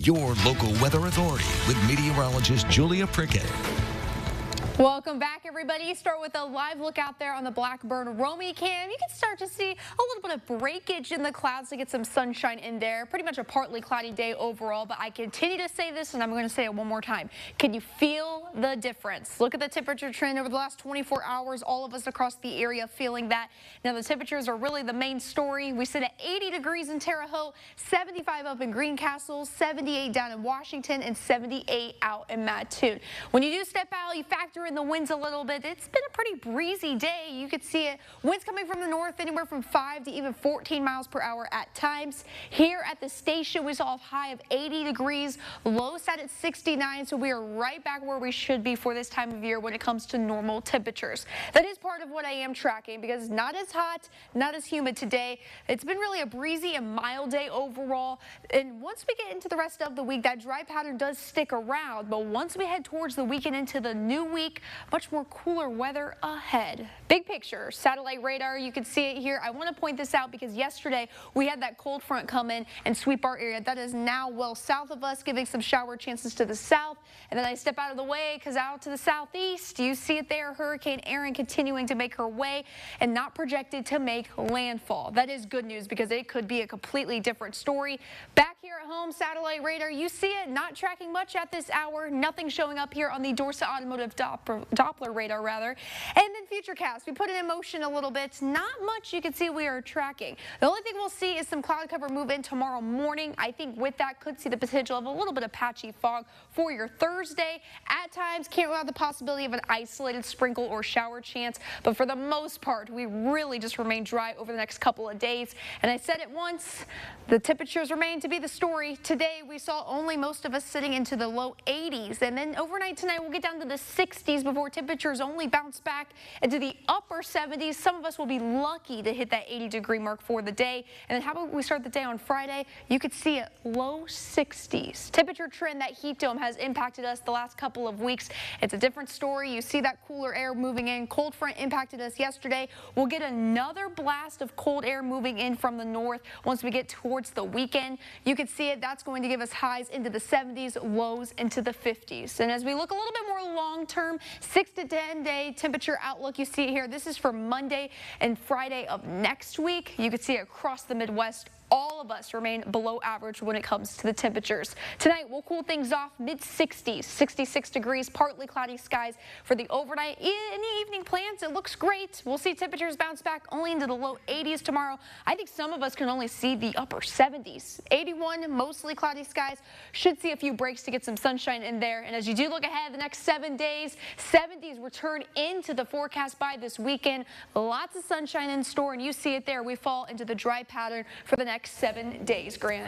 your local weather authority with meteorologist Julia Prickett. Welcome back, everybody. Start with a live look out there on the Blackburn Romy cam. You can start to see a little bit of breakage in the clouds to get some sunshine in there. Pretty much a partly cloudy day overall, but I continue to say this, and I'm going to say it one more time. Can you feel the difference? Look at the temperature trend over the last 24 hours. All of us across the area feeling that. Now, the temperatures are really the main story. We sit at 80 degrees in Terre Haute, 75 up in Greencastle, 78 down in Washington, and 78 out in Mattoon. When you do step out, you factor in the winds a little bit. It's been a pretty breezy day. You could see it. Winds coming from the north anywhere from 5 to even 14 miles per hour at times. Here at the station, we saw a high of 80 degrees. Low sat at 69, so we are right back where we should be for this time of year when it comes to normal temperatures. That is part of what I am tracking because it's not as hot, not as humid today. It's been really a breezy and mild day overall. And once we get into the rest of the week, that dry pattern does stick around. But once we head towards the weekend into the new week, much more cooler weather ahead. Big picture, satellite radar, you can see it here. I want to point this out because yesterday we had that cold front come in and sweep our area. That is now well south of us, giving some shower chances to the south. And then I step out of the way because out to the southeast, you see it there, Hurricane Erin continuing to make her way and not projected to make landfall. That is good news because it could be a completely different story. Back here at home, satellite radar, you see it, not tracking much at this hour. Nothing showing up here on the Dorset Automotive Doppler radar rather. And then Futurecast, we put it in motion a little bit. Not much you can see we are tracking. The only thing we'll see is some cloud cover move in tomorrow morning. I think with that could see the potential of a little bit of patchy fog for your Thursday. At times, can't rule out the possibility of an isolated sprinkle or shower chance, but for the most part, we really just remain dry over the next couple of days. And I said it once, the temperatures remain to be the story. Today, we saw only most of us sitting into the low 80s, and then overnight tonight, we'll get down to the 60s before temperatures only bounce back into the upper 70s. Some of us will be lucky to hit that 80-degree mark for the day. And then how about we start the day on Friday? You could see it low 60s. Temperature trend, that heat dome has impacted us the last couple of weeks. It's a different story. You see that cooler air moving in. Cold front impacted us yesterday. We'll get another blast of cold air moving in from the north once we get towards the weekend. You can see it. That's going to give us highs into the 70s, lows into the 50s. And as we look a little bit more long-term, 6 to 10 day temperature outlook, you see it here. This is for Monday and Friday of next week. You can see it across the Midwest. All of us remain below average when it comes to the temperatures. Tonight, we'll cool things off mid-60s, 66 degrees, partly cloudy skies for the overnight. In the evening plans, it looks great. We'll see temperatures bounce back only into the low 80s tomorrow. I think some of us can only see the upper 70s. 81, mostly cloudy skies. Should see a few breaks to get some sunshine in there. And as you do look ahead the next 7 days, 70s return into the forecast by this weekend. Lots of sunshine in store, and you see it there. We fall into the dry pattern for the next 7 days, Grant.